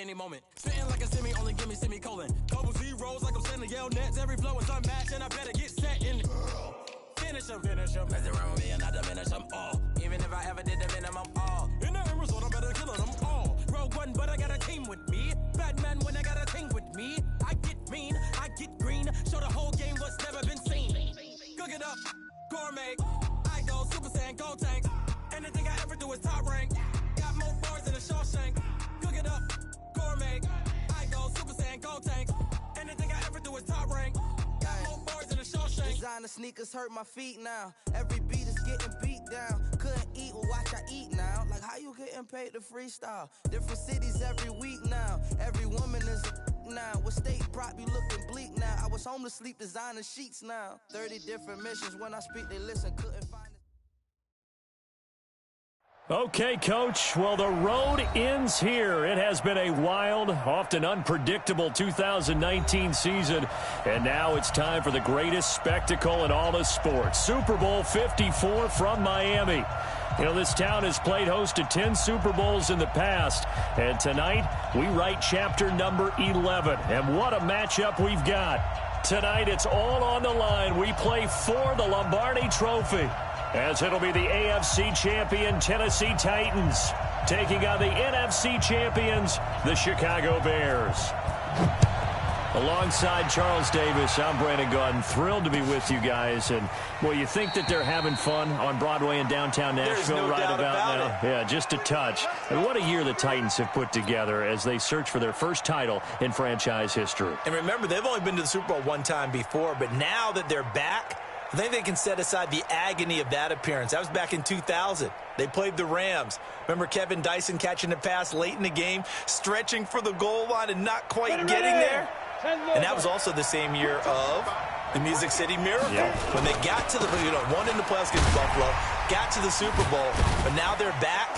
any moment. Spitting like a semi, only give me semicolon. Double zeros like I'm sending yell nets. Every flow is unmatched, and I better get set in. Finish them. Mess around with me and I diminish them all. Even if I ever did the minimum, all. In the end result, I better kill them all. Rogue One, but I got a team with me. Batman when I got a team with me. I get mean, I get green. Show the whole game what's never been seen. Cook it up, gourmet. I go Super Saiyan, Gold Tank. Anything I ever do is top rank. Got more bars than a Shawshank. Cook it up, gourmet. I go Super Saiyan, Gold Tank. Anything I ever do is top rank. Got more bars than a Shawshank. Designer sneakers hurt my feet now. Every beat is getting beat down. Couldn't eat, well watch I eat now. Like how you getting paid to freestyle? Different cities every week now. Every woman is a now. What state prop you looking bleak now? I was home to sleep designer sheets now. 30 different missions. When I speak they listen. Couldn't find it. Okay, Coach. Well, the road ends here. It has been a wild, often unpredictable 2019 season. And now it's time for the greatest spectacle in all of sports. Super Bowl 54 from Miami. You know, this town has played host to 10 Super Bowls in the past. And tonight, we write chapter number 11. And what a matchup we've got. Tonight, it's all on the line. We play for the Lombardi Trophy, as it'll be the AFC champion Tennessee Titans taking on the NFC champions, the Chicago Bears. Alongside Charles Davis, I'm Brandon Gaudin. Thrilled to be with you guys. And, well, you think that they're having fun on Broadway in downtown Nashville right about now? Yeah, just a touch. And what a year the Titans have put together as they search for their first title in franchise history. And remember, they've only been to the Super Bowl one time before, but now that they're back, I think they can set aside the agony of that appearance. That was back in 2000. They played the Rams. Remember Kevin Dyson catching a pass late in the game, stretching for the goal line and not quite getting there? And that was also the same year of the Music City Miracle. Yeah. When they got to the, won in the playoffs against Buffalo, got to the Super Bowl, but now they're back.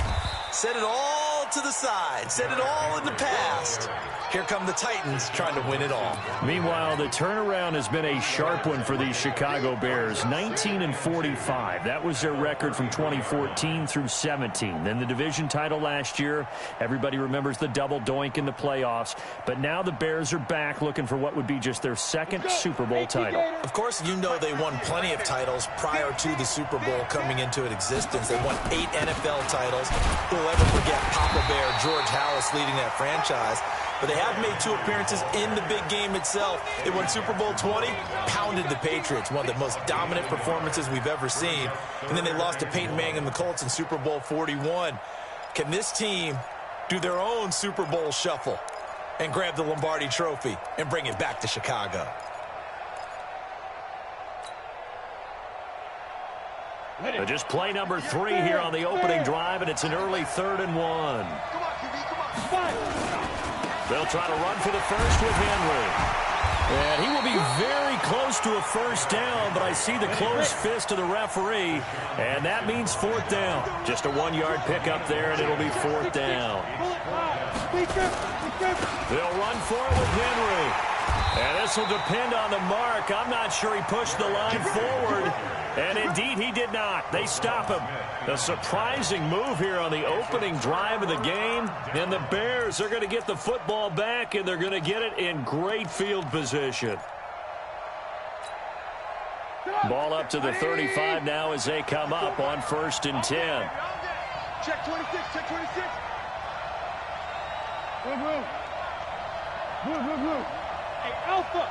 Set it all to the side. Set it all in the past. Here come the Titans trying to win it all. Meanwhile, the turnaround has been a sharp one for these Chicago Bears. 19-45. That was their record from 2014 through 17. Then the division title last year. Everybody remembers the double doink in the playoffs. But now the Bears are back looking for what would be just their second Super Bowl title. Of course, you know they won plenty of titles prior to the Super Bowl coming into existence. They won 8 NFL titles. Who'll ever forget Papa Bear, George Halas leading that franchise? But they have made 2 appearances in the big game itself. They won Super Bowl 20, pounded the Patriots, one of the most dominant performances we've ever seen. And then they lost to Peyton Manning and the Colts in Super Bowl 41. Can this team do their own Super Bowl shuffle and grab the Lombardi Trophy and bring it back to Chicago? So just play number 3 here on the opening drive, and it's an early 3rd and 1. They'll try to run for the first with Henry. And he will be very close to a first down, but I see the closed fist of the referee, and that means 4th down. Just a 1-yard pickup there, and it'll be 4th down. They'll run for it with Henry. And this will depend on the mark. I'm not sure he pushed the line forward. And indeed, he did not. They stop him. A surprising move here on the opening drive of the game. And the Bears are going to get the football back, and they're going to get it in great field position. Ball up to the 35 now as they come up on 1st and 10. Check 26, check 26. Blue. Hey, Alpha.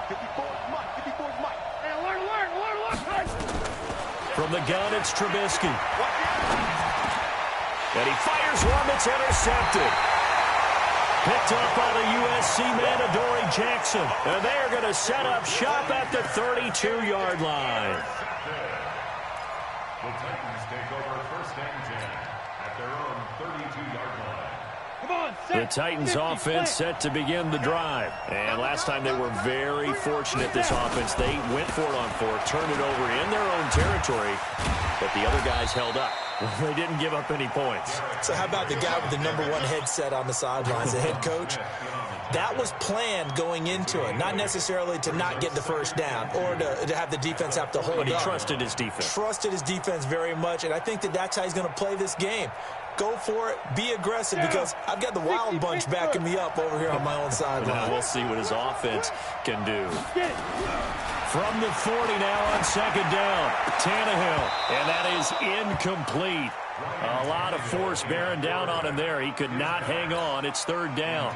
54 is Mike, 54 is Mike. Hey, alert. From the gun, it's Trubisky. And he fires one that's intercepted. Picked up by the USC man, Adoree Jackson. And they are going to set up shop at the 32-yard line. The Titans take over 1st and 10 at their own 32-yard line. The Titans offense set to begin the drive. And last time they were very fortunate, this offense. They went for it on 4th, turned it over in their own territory, but the other guys held up. They didn't give up any points. So how about the guy with the #1 headset on the sidelines, the head coach? That was planned going into it, not necessarily to not get the first down or to have the defense have to hold up. But he trusted his defense. Trusted his defense very much, and I think that's how he's going to play this game. go for it, be aggressive, because I've got the Wild Bunch backing me up over here on my own sideline. We'll see what his offense can do. From the 40 now on second down, Tannehill, and that is incomplete. A lot of force bearing down on him there. He could not hang on. It's third down.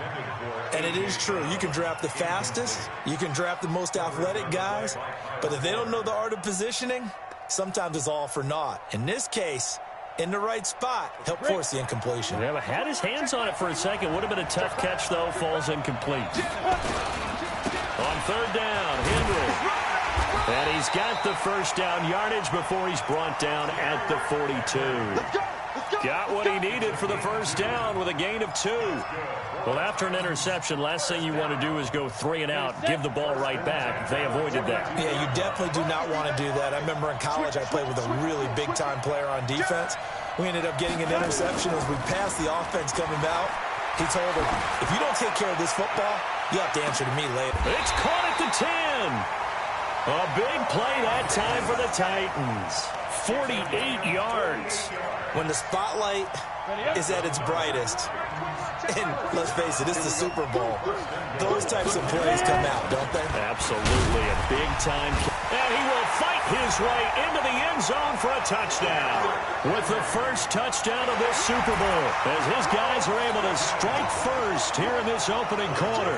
And it is true. You can draft the fastest. You can draft the most athletic guys. But if they don't know the art of positioning, sometimes it's all for naught. In this case, in the right spot, help force the incompletion. Yeah, had his hands on it for a second. Would have been a tough catch, though. Falls incomplete. On third down, Henry. And he's got the first down yardage before he's brought down at the 42. Got what he needed for the first down with a gain of 2. Well, after an interception, last thing you want to do is go 3 and out, give the ball right back. They avoided that. Yeah, you definitely do not want to do that. I remember in college I played with a really big-time player on defense. We ended up getting an interception as we passed the offense coming out. He told him, if you don't take care of this football, you have to answer to me later. It's caught at the 10. A big play that time for the Titans. 48 yards. When the spotlight is at its brightest, and let's face it, it's the Super Bowl, those types of plays come out, don't they? Absolutely, a big-time. And he will fight his way into the end zone for a touchdown. With the first touchdown of this Super Bowl, as his guys are able to strike first here in this opening quarter.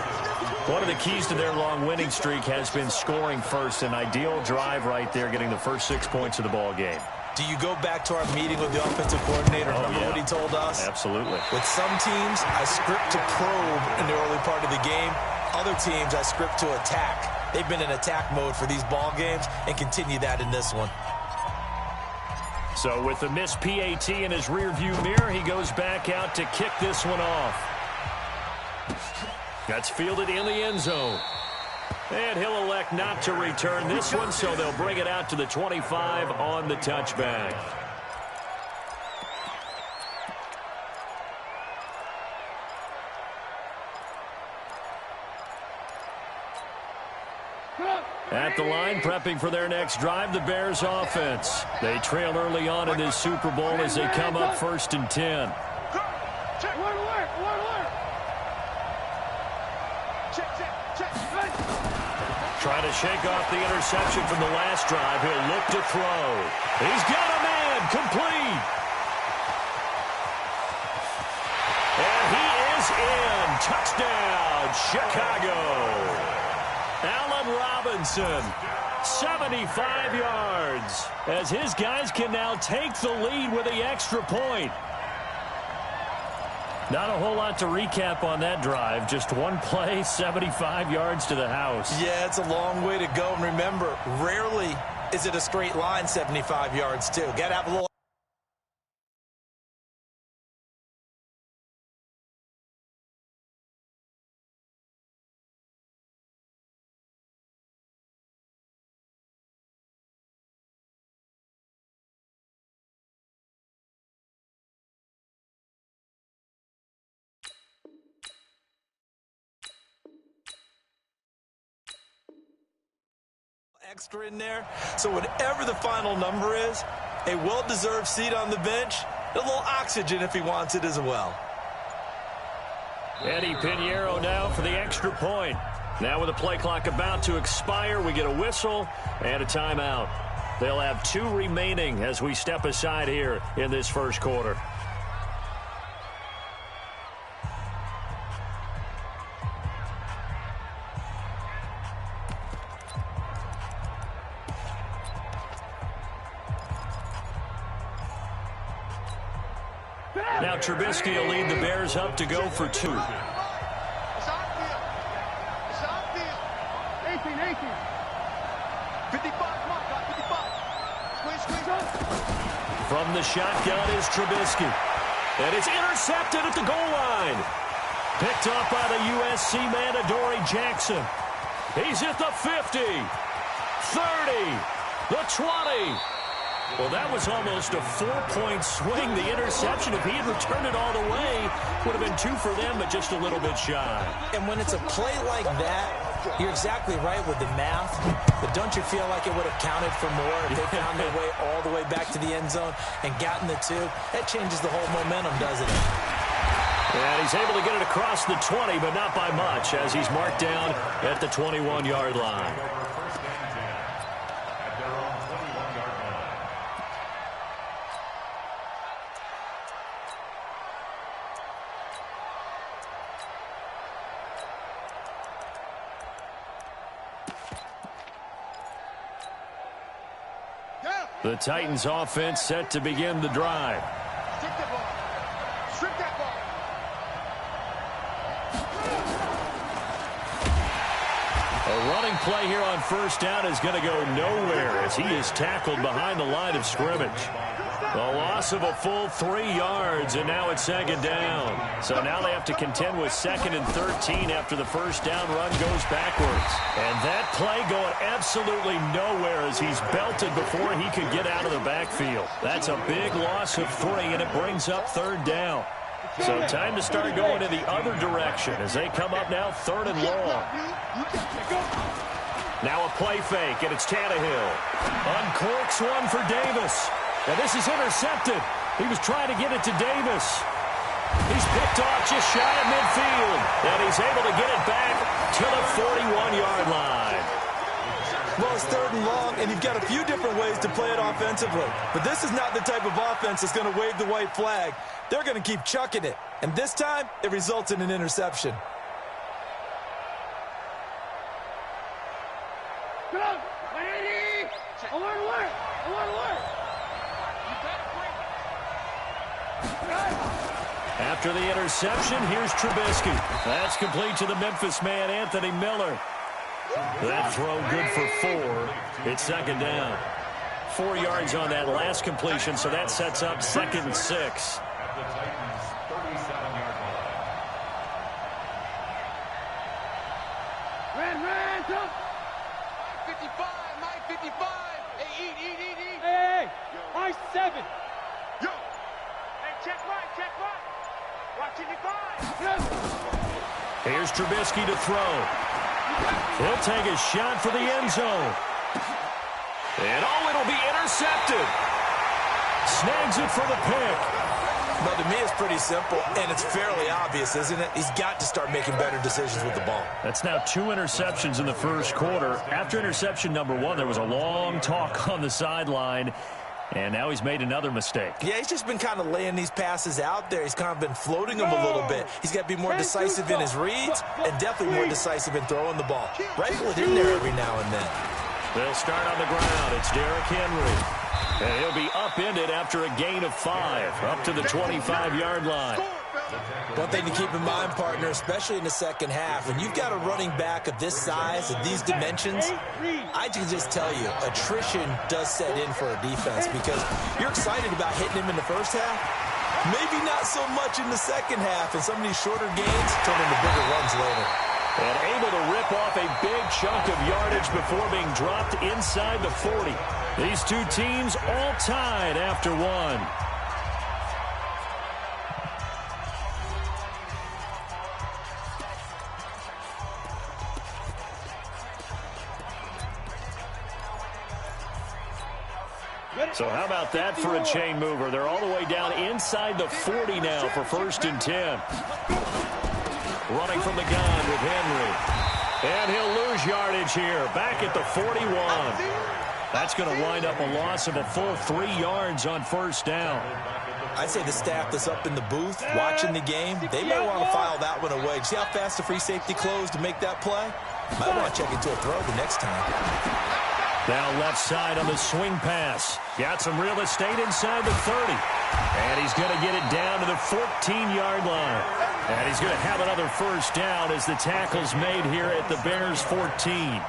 One of the keys to their long winning streak has been scoring first. An ideal drive right there, getting the first 6 points of the ball game. Do you go back to our meeting with the offensive coordinator? Remember what he told us? Absolutely. With some teams, I script to probe in the early part of the game. Other teams, I script to attack. They've been in attack mode for these ball games and continue that in this one. So with the missed PAT in his rearview mirror, he goes back out to kick this one off. That's fielded in the end zone. And he'll elect not to return this one, so they'll bring it out to the 25 on the touchback. At the line, prepping for their next drive, the Bears offense. They trail early on in this Super Bowl as they come up 1st and 10. Trying to shake off the interception from the last drive. He'll look to throw. He's got a man, complete. And he is in. Touchdown, Chicago. Allen Robinson, 75 yards, as his guys can now take the lead with the extra point. Not a whole lot to recap on that drive. Just one play, 75 yards to the house. Yeah, it's a long way to go. And remember, rarely is it a straight line 75 yards, too. Got to have a little. Extra in there, so whatever the final number is, a well-deserved seat on the bench, a little oxygen if he wants it as well. Eddie Pinheiro now for the extra point. Now with the play clock about to expire, we get a whistle and a timeout. They'll have 2 remaining as we step aside here in this first quarter. Now Trubisky will lead the Bears up to go for 2. It's on field. It's on field. 18. 55. Come on, guys. 55. Squeeze. From the shotgun is Trubisky. And it's intercepted at the goal line. Picked up by the USC man, Adoree Jackson. He's at the 50. 30. The 20. Well, that was almost a 4-point swing. The interception, if he had returned it all the way, would have been 2 for them, but just a little bit shy. And when it's a play like that, You're exactly right with the math, but don't you feel like it would have counted for more if they found their way all the way back to the end zone and gotten the 2? That changes the whole momentum, doesn't it? And he's able to get it across the 20, but not by much, as he's marked down at the 21-yard line. The Titans offense set to begin the drive. Strip the ball. Strip that ball. A running play here on first down is going to go nowhere as he is tackled behind the line of scrimmage. The loss of a full 3 yards, and now it's second down. So now they have to contend with 2nd and 13 after the first down run goes backwards. And that play going absolutely nowhere as he's belted before he could get out of the backfield. That's a big loss of 3, and it brings up 3rd down. So time to start going in the other direction as they come up now 3rd and long. Now a play fake, and it's Tannehill. Uncorks one for Davis. And this is intercepted. He was trying to get it to Davis. He's picked off just shy of midfield. And he's able to get it back to the 41-yard line. Well, it's 3rd and long, and you've got a few different ways to play it offensively. But this is not the type of offense that's going to wave the white flag. They're going to keep chucking it. And this time, it results in an interception. Go! Ready! Alert! After the interception, here's Trubisky. That's complete to the Memphis man, Anthony Miller. That throw good for 4. It's 2nd down. 4 yards on that last completion, so that sets up 2nd and 6. Ran, jump! 55, Mike 55. Hey, eat. Hey, Mike 7. Yo. Hey, check right. Watching the guard. Here's Trubisky to throw. He'll take a shot for the end zone. And it'll be intercepted. Snags it for the pick. Well, to me, it's pretty simple, and it's fairly obvious, isn't it? He's got to start making better decisions with the ball. That's now 2 interceptions in the first quarter. After interception number 1, there was a long talk on the sideline. And now he's made another mistake. Yeah, he's just been kind of laying these passes out there. He's kind of been floating them a little bit. He's got to be more decisive in his reads and definitely more decisive in throwing the ball. Rifle it in there every now and then. They'll start on the ground. It's Derrick Henry. And he'll be upended after a gain of 5, up to the 25-yard line. One thing to keep in mind, partner, especially in the second half, when you've got a running back of this size, of these dimensions, I can just tell you, attrition does set in for a defense because you're excited about hitting him in the first half. Maybe not so much in the second half, and some of these shorter gains turn into bigger runs later. And able to rip off a big chunk of yardage before being dropped inside the 40. These two teams all tied after 1. So how about that for a chain mover? They're all the way down inside the 40 now for 1st and 10. Running from the gun with Henry. And he'll lose yardage here. Back at the 41. That's going to wind up a loss of a full 3 yards on 1st down. I'd say the staff that's up in the booth watching the game, they may want to file that one away. See how fast the free safety closed to make that play? Might want to check into a throw the next time. Now left side on the swing pass. Got some real estate inside the 30. And he's going to get it down to the 14-yard line. And he's going to have another 1st down as the tackle's made here at the Bears 14.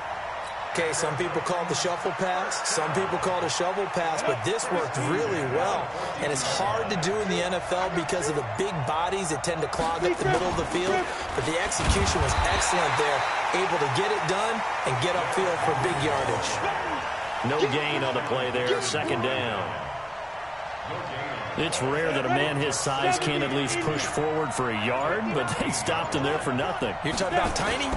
Okay, some people call it the shuffle pass. Some people call it a shovel pass, but this worked really well. And it's hard to do in the NFL because of the big bodies that tend to clog up the middle of the field. But the execution was excellent there, able to get it done and get upfield for big yardage. No gain on the play there, 2nd down. No gain. It's rare that a man his size can't at least push forward for a yard, but they stopped him there for nothing. You're talking about tiny?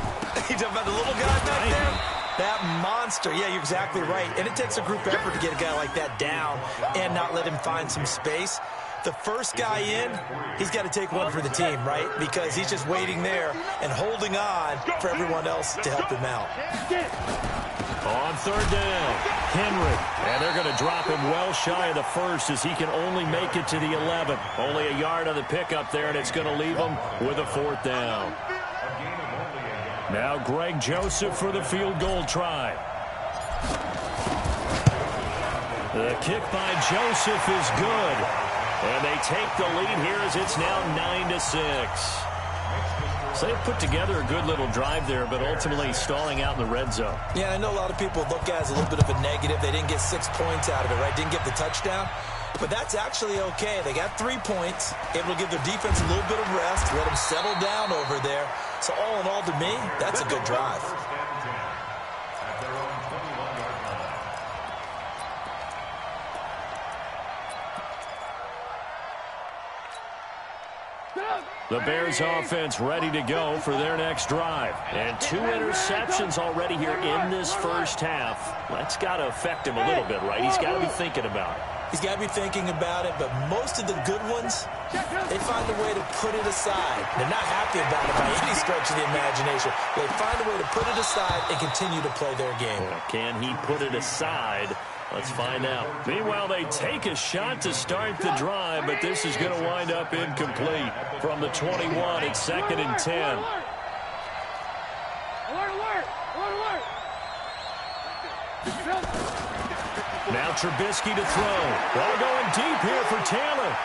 You're talking about the little guy back there? That monster. Yeah, you're exactly right. And it takes a group effort to get a guy like that down and not let him find some space. The first guy in, he's got to take one for the team, right? Because he's just waiting there and holding on for everyone else to help him out. On third down, Henry. And they're going to drop him well shy of the first as he can only make it to the 11. Only a yard on the pickup there, and it's going to leave him with a fourth down. Now Greg Joseph for the field goal try. The kick by Joseph is good. And they take the lead here as it's now 9-6. So they put together a good little drive there, but ultimately stalling out in the red zone. Yeah, I know a lot of people look at it as a little bit of a negative. They didn't get 6 points out of it, right? Didn't get the touchdown. But that's actually okay. They got 3 points, able to give their defense a little bit of rest, let them settle down over there. So all in all, to me, that's a good drive. The Bears offense ready to go for their next drive. And 2 interceptions already here in this first half. That's got to affect him a little bit, right? He's got to be thinking about it. He's got to be thinking about it, but most of the good ones, they find a way to put it aside. They're not happy about it by any stretch of the imagination. They find a way to put it aside and continue to play their game. Can he put it aside? Let's find out. Meanwhile, they take a shot to start the drive, but this is going to wind up incomplete. From the 21, it's 2nd and 10. Now Trubisky to throw. Ball going deep here for Taylor.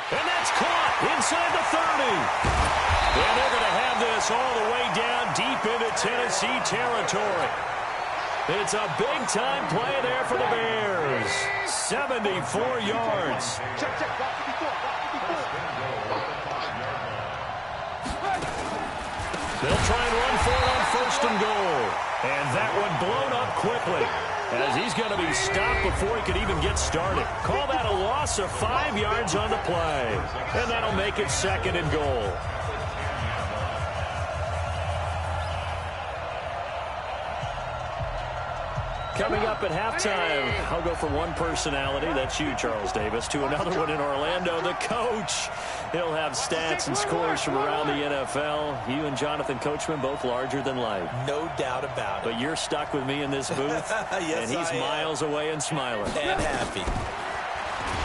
And that's caught inside the 30. And they're going to have this all the way down deep into Tennessee territory. It's a big-time play there for the Bears. 74 yards. They'll try and run for it on 1st and goal. And that one blown up quickly, as he's going to be stopped before he could even get started. Call that a loss of 5 yards on the play. And that'll make it 2nd and goal. Coming up at halftime, I'll go from one personality, that's you, Charles Davis, to another one in Orlando, the coach. He'll have stats and scores from around the NFL. You and Jonathan Coachman, both larger than life. No doubt about it. But you're stuck with me in this booth, yes, and he's miles away and smiling. And happy.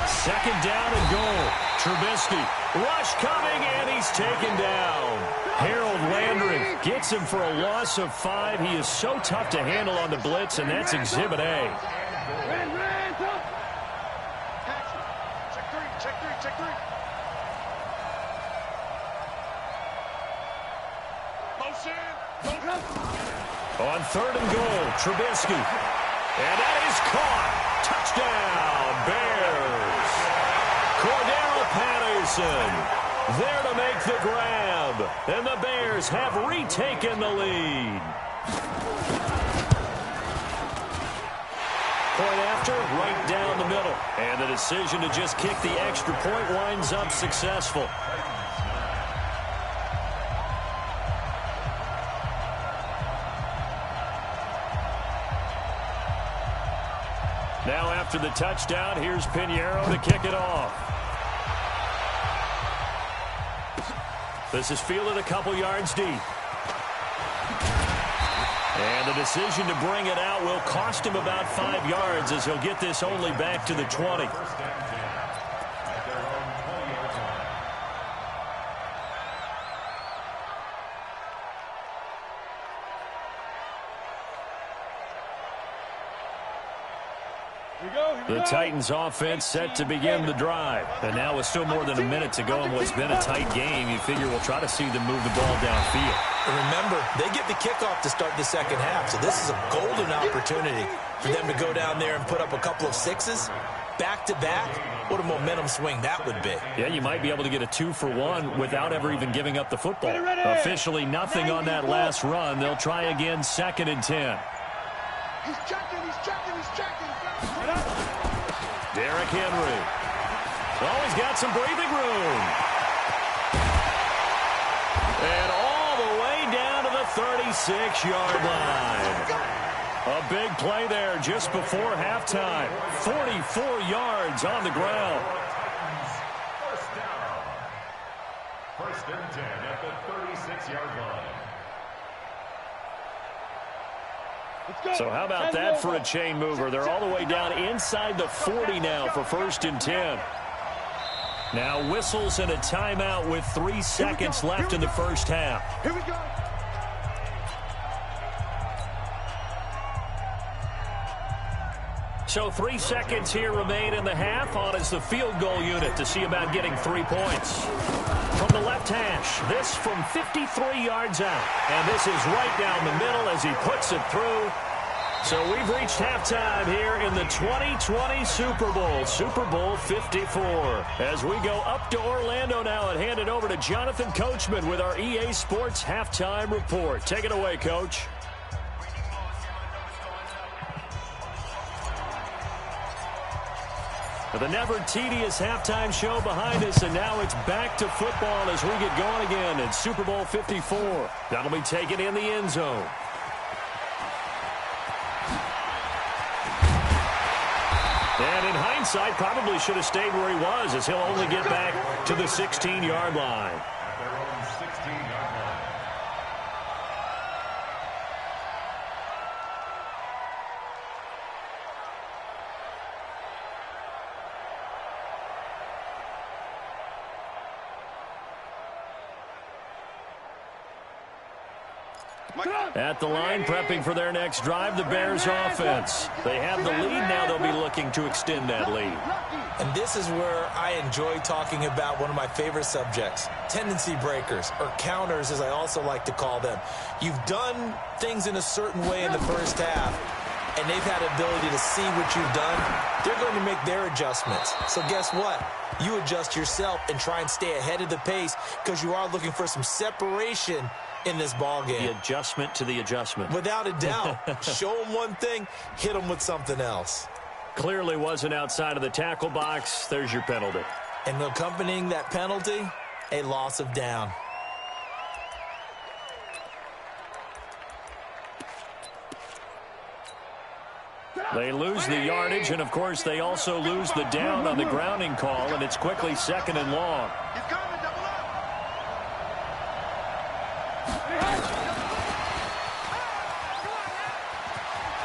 2nd down and goal. Trubisky, rush coming, and he's taken down. Harold Landry gets him for a loss of 5. He is so tough to handle on the blitz, and that's Exhibit A. Check three. On 3rd and goal, Trubisky. And that is caught. Touchdown, Bears. Cordero Patterson there to make the grab. And the Bears have retaken the lead. Point after, right down the middle. And the decision to just kick the extra point winds up successful. Now after the touchdown, here's Pinheiro to kick it off. This is fielded a couple yards deep. And the decision to bring it out will cost him about 5 yards, as he'll get this only back to the 20. The Titans offense set to begin the drive. And now with still more than a minute to go in what's been a tight game, you figure we'll try to see them move the ball downfield. And remember, they get the kickoff to start the second half, so this is a golden opportunity for them to go down there and put up a couple of 6s back-to-back. What a momentum swing that would be. Yeah, you might be able to get a 2-for-1 without ever even giving up the football. Officially nothing on that last run. They'll try again, 2nd and 10. He's checking. Derrick Henry. Oh, he's got some breathing room. And all the way down to the 36-yard line. A big play there just before halftime. 44 yards on the ground. First and 10 at the 36-yard line. So how about that for a chain mover? They're all the way down inside the 40 now for first and 10. Now whistles and a timeout with 3 seconds left in the first half. Here we go. So 3 seconds here remain in the half. On is the field goal unit to see about getting 3 points. From the left hash, this from 53 yards out. And this is right down the middle as he puts it through. So we've reached halftime here in the 2020 Super Bowl, Super Bowl 54. As we go up to Orlando now and hand it over to Jonathan Coachman with our EA Sports Halftime Report. Take it away, Coach. The never tedious halftime show behind us, and now it's back to football as we get going again in Super Bowl 54. That'll be taken in the end zone. And in hindsight, probably should have stayed where he was, as he'll only get back to the 16-yard line. At their own 16-yard line. At the line, prepping for their next drive, the Bears offense. They have the lead now. They'll be looking to extend that lead. And this is where I enjoy talking about one of my favorite subjects, tendency breakers, or counters as I also like to call them. You've done things in a certain way in the first half, and they've had ability to see what you've done. They're going to make their adjustments. So guess what? You adjust yourself and try and stay ahead of the pace because you are looking for some separation in this ball game. The adjustment to the adjustment. Without a doubt. Show them one thing, hit them with something else. Clearly wasn't outside of the tackle box. There's your penalty. And accompanying that penalty, a loss of down. They lose the yardage, and of course they also lose the down on the grounding call, and it's quickly 2nd and long.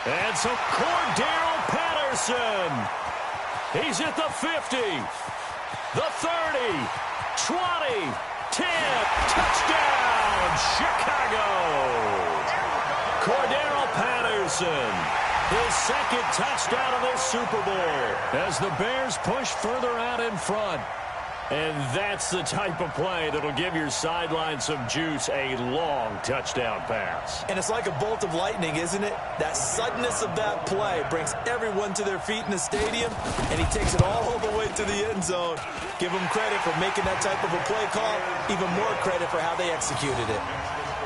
And so Cordero Patterson, he's at the 50, the 30, 20, 10, touchdown, Chicago. Cordero Patterson, his 2nd touchdown of this Super Bowl as the Bears push further out in front. And that's the type of play that'll give your sideline some juice, a long touchdown pass. And it's like a bolt of lightning, isn't it? That suddenness of that play brings everyone to their feet in the stadium, and he takes it all the way to the end zone. Give him credit for making that type of a play call, even more credit for how they executed it.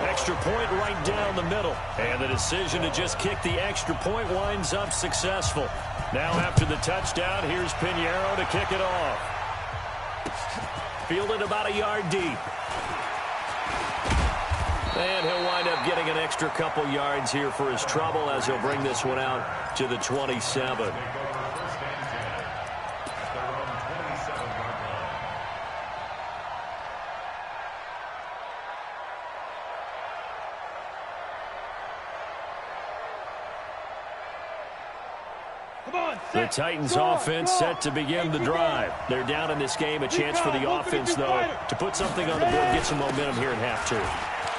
Extra point right down the middle. And the decision to just kick the extra point winds up successful. Now after the touchdown, here's Pinheiro to kick it off. Fielded about a yard deep. And he'll wind up getting an extra couple yards here for his trouble as he'll bring this one out to the 27. The Titans offense set to begin the drive. They're down in this game. A chance for the offense, though, to put something on the board, get some momentum here in half 2.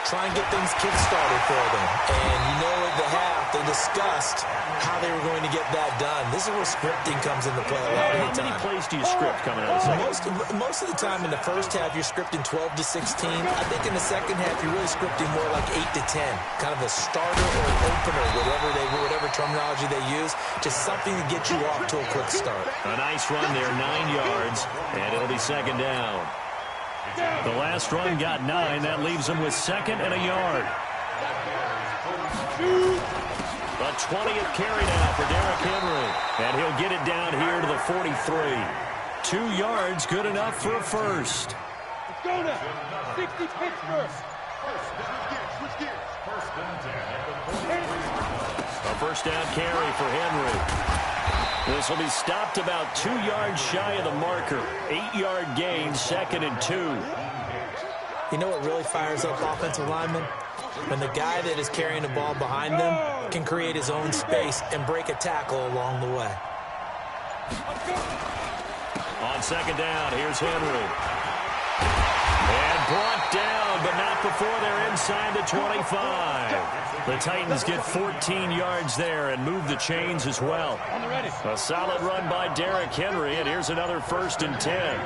Try and get things kick-started for them. And you know at the half, they discussed how they were going to get that done. This is where scripting comes into play a lot of the time. How many plays do you script coming out of the second? Most of the time in the first half, you're scripting 12 to 16. I think in the second half, you're really scripting more like 8 to 10. Kind of a starter or an opener, whatever terminology they use. Just something to get you off to a quick start. A nice run there, 9 yards, and it'll be 2nd down. The last run got 9. That leaves him with 2nd and a yard. The 20th carry now for Derrick Henry. And he'll get it down here to the 43. 2 yards, good enough for a first. Let's go now. 60 Pittsburgh. Switch gears. First and 10 at the 43. A first down carry for Henry. This will be stopped about 2 yards shy of the marker. 8-yard gain, 2nd and 2. You know what really fires up offensive linemen? When the guy that is carrying the ball behind them can create his own space and break a tackle along the way. On 2nd down, here's Henry. And brought down, but not before they're inside the 25. The Titans get 14 yards there and move the chains as well. A solid run by Derrick Henry, and here's another 1st and 10.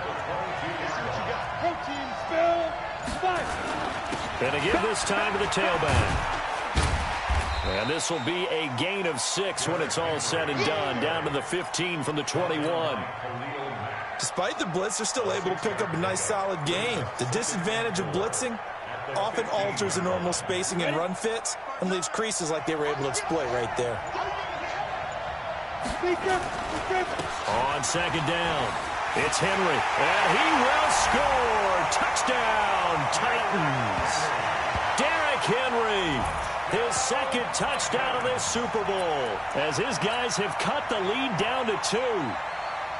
And again this time to the tailback. And this will be a gain of 6 when it's all said and done, down to the 15 from the 21. Despite the blitz, they're still able to pick up a nice, solid gain. The disadvantage of blitzing often alters the normal spacing and run fits and leaves creases like they were able to exploit right there. On 2nd down, it's Henry, and he will score. Touchdown, Titans. Derrick Henry, his 2nd touchdown of this Super Bowl, as his guys have cut the lead down to 2.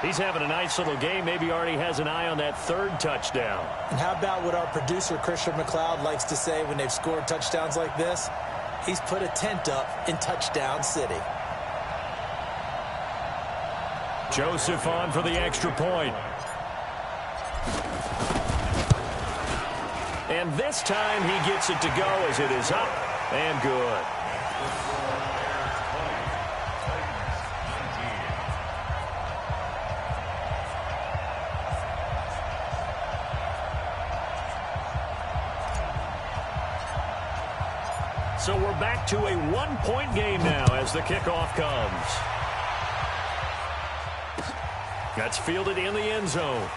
He's having a nice little game. Maybe already has an eye on that 3rd touchdown. And how about what our producer, Christian McLeod, likes to say when they've scored touchdowns like this? He's put a tent up in Touchdown City. Joseph on for the extra point. And this time he gets it to go as it is up and good. So we're back to a 1-point game now as the kickoff comes. That's fielded in the end zone.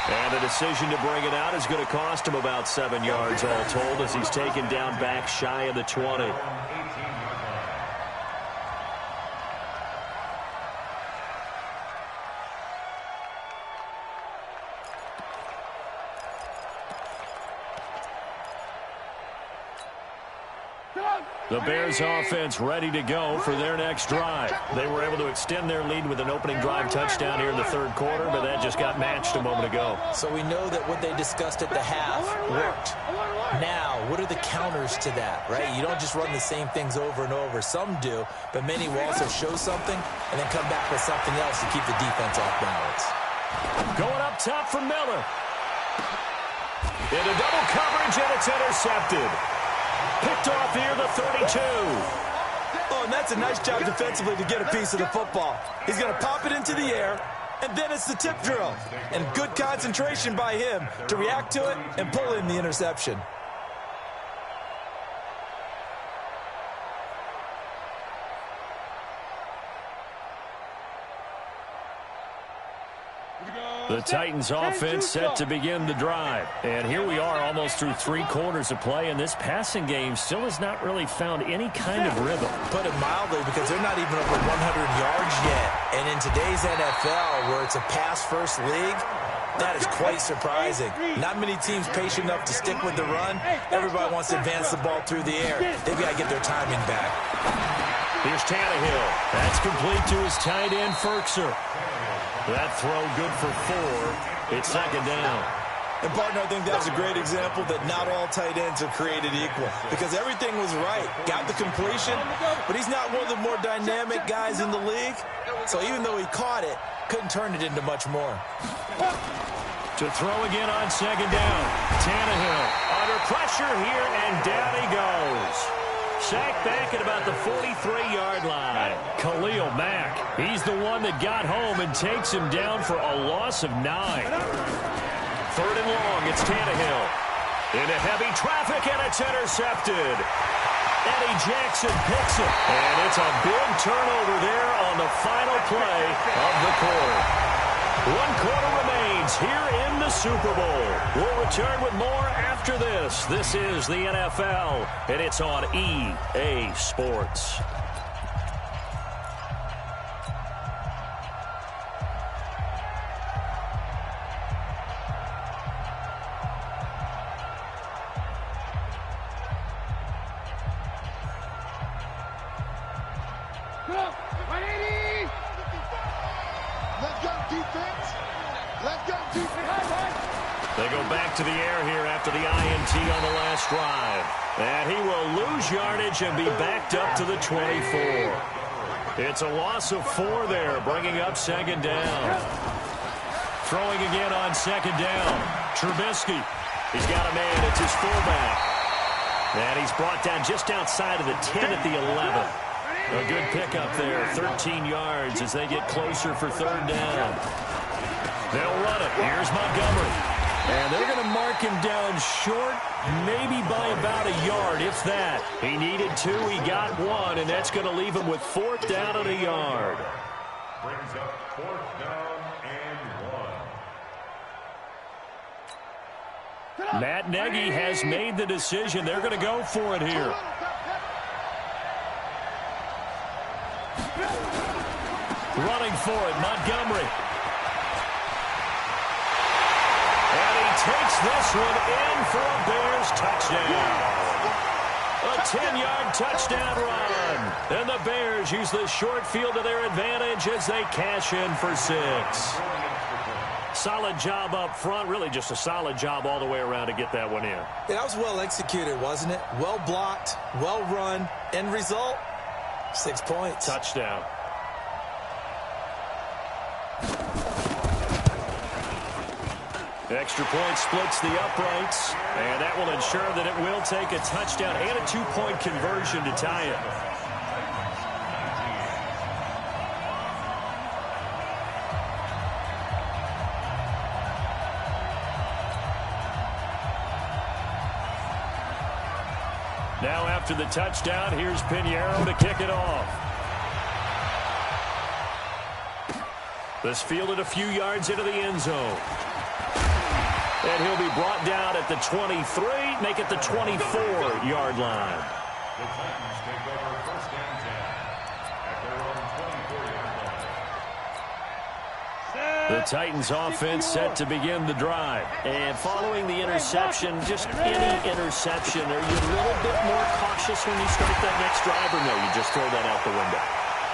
And the decision to bring it out is going to cost him about 7 yards all told as he's taken down back shy of the 20. The Bears offense ready to go for their next drive. They were able to extend their lead with an opening drive touchdown here in the 3rd quarter, but that just got matched a moment ago. So we know that what they discussed at the half worked. Now, what are the counters to that, right? You don't just run the same things over and over. Some do, but many will also show something and then come back with something else to keep the defense off balance. Going up top for Miller. Into double coverage, and it's intercepted. Picked off here, the 32. Oh, and that's a nice job defensively to get a piece of the football. He's going to pop it into the air, and then it's the tip drill. And good concentration by him to react to it and pull in the interception. The Titans offense set to begin the drive. And here we are almost through 3 quarters of play, and this passing game still has not really found any kind of rhythm. Put it mildly, because they're not even over 100 yards yet. And in today's NFL, where it's a pass-first league, that is quite surprising. Not many teams patient enough to stick with the run. Everybody wants to advance the ball through the air. They've got to get their timing back. Here's Tannehill. That's complete to his tight end, Firkser. That throw good for 4. It's 2nd down. And, partner, I think that was a great example that not all tight ends are created equal, because everything was right. Got the completion, but he's not one of the more dynamic guys in the league. So even though he caught it, couldn't turn it into much more. To throw again on 2nd down. Tannehill under pressure here, and down he goes. Sacked back at about the 43-yard line. Khalil Mack, he's the one that got home and takes him down for a loss of 9. 3rd and long, it's Tannehill. Into heavy traffic, and it's intercepted. Eddie Jackson picks it, and it's a big turnover there on the final play of the quarter. 1 quarter remains here in the Super Bowl. We'll return with more after this. This is the NFL, and it's on EA Sports. They go back to the air here after the INT on the last drive. And he will lose yardage and be backed up to the 24. It's a loss of 4 there, bringing up second down. Throwing again on second down. Trubisky. He's got a man. It's his fullback. And he's brought down just outside of the 10 at the 11. A good pickup there. 13 yards as they get closer for third down. They'll run it. Here's Montgomery. And they're going to mark him down short, maybe by about a yard, if that. He needed 2. He got 1, and that's going to leave him with 4th down and a yard. Brings up 4th down and 1. Matt Nagy has made the decision. They're going to go for it here. Running for it, Montgomery. And he takes this one in for a Bears touchdown. A 10-yard touchdown run. And the Bears use the short field to their advantage as they cash in for 6. Solid job up front. Really just a solid job all the way around to get that one in. Yeah, that was well executed, wasn't it? Well blocked, well run. End result, 6 points. Touchdown. Extra point splits the uprights, and that will ensure that it will take a touchdown and a 2-point conversion to tie it. Now after the touchdown, here's Pinheiro to kick it off. This fielded a few yards into the end zone. And he'll be brought down at the 23, make it the 24-yard line. The Titans take over first and 10 at their own 24-yard line. The Titans offense set to begin the drive. And following the interception, just any interception, are you a little bit more cautious when you start that next drive, or no, you just throw that out the window?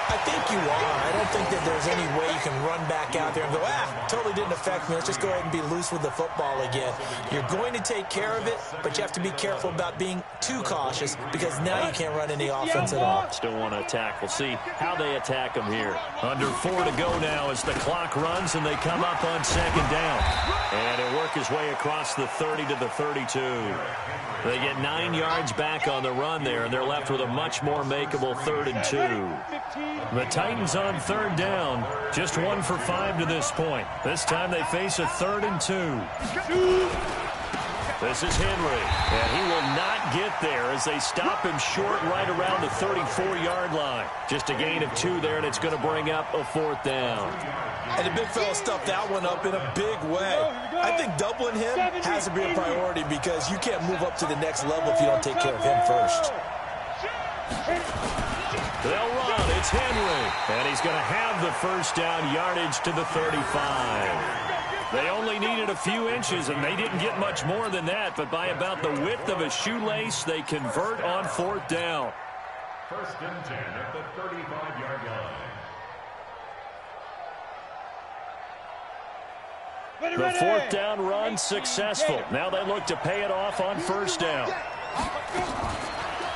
I think you are. I don't think that there's any way you can run back out there and go, totally didn't affect me. Let's just go ahead and be loose with the football again. You're going to take care of it, but you have to be careful about being too cautious because now you can't run any offense at all. Still want to attack. We'll see how they attack them here. Under 4 to go now as the clock runs and they come up on second down. And he'll work his way across the 30 to the 32. They get 9 yards back on the run there, and they're left with a much more makeable 3rd and 2. The Titans on third down, just 1 for 5 to this point. This time they face a 3rd and 2. This is Henry, and he will not get there as they stop him short right around the 34-yard line. Just a gain of 2 there, and it's going to bring up a 4th down. And the big fella stuffed that one up in a big way. I think doubling him has to be a priority because you can't move up to the next level if you don't take care of him first. They'll run. It's Henry. And he's going to have the first down, yardage to the 35. They only needed a few inches, and they didn't get much more than that. But by about the width of a shoelace, they convert on 4th down. First and 10 at the 35-yard line. The 4th down run successful. Now they look to pay it off on 1st down.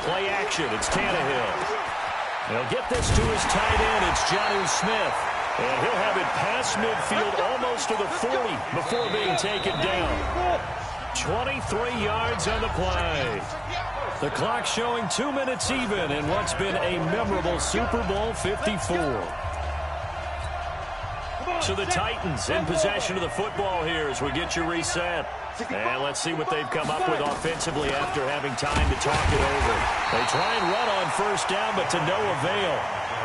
Play action. It's Tannehill. They'll get this to his tight end. It's Jonnu Smith. And he'll have it past midfield almost to the 40 before being taken down. 23 yards on the play. The clock showing 2 minutes even in what's been a memorable Super Bowl 54. So the Titans in possession of the football here as we get you reset. And let's see what they've come up with offensively after having time to talk it over. They try and run on 1st down, but to no avail.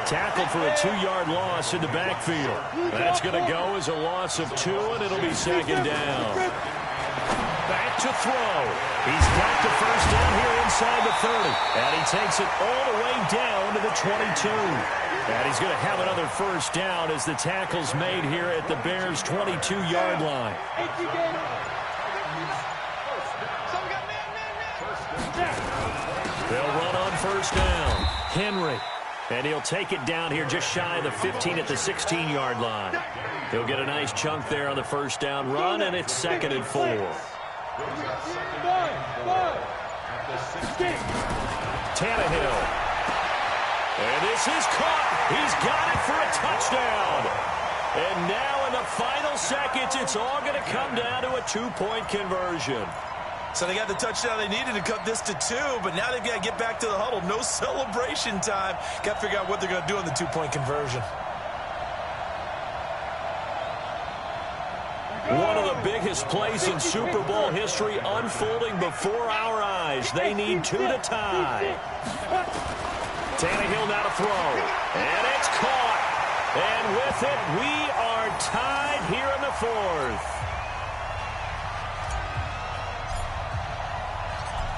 Tackled for a 2-yard loss in the backfield. That's going to go as a loss of 2, and it'll be second down. Back to throw. He's got the first down here inside the 30. And he takes it all the way down to the 22. And he's going to have another first down as the tackle's made here at the Bears' 22-yard line. They'll run on 1st down. Henry. And he'll take it down here just shy of the 15 at the 16-yard line. He'll get a nice chunk there on the first down run, and it's 2nd and 4. Tannehill. And this is caught. He's got it for a touchdown. And now in the final seconds, it's all going to come down to a 2-point conversion. So they got the touchdown they needed to cut this to 2, but now they've got to get back to the huddle. No celebration time. Got to figure out what they're going to do on the 2-point conversion. One of the biggest plays in Super Bowl history unfolding before our eyes. They need 2 to tie. Tannehill now to throw. And it's caught. And with it, we are tied here in the 4th.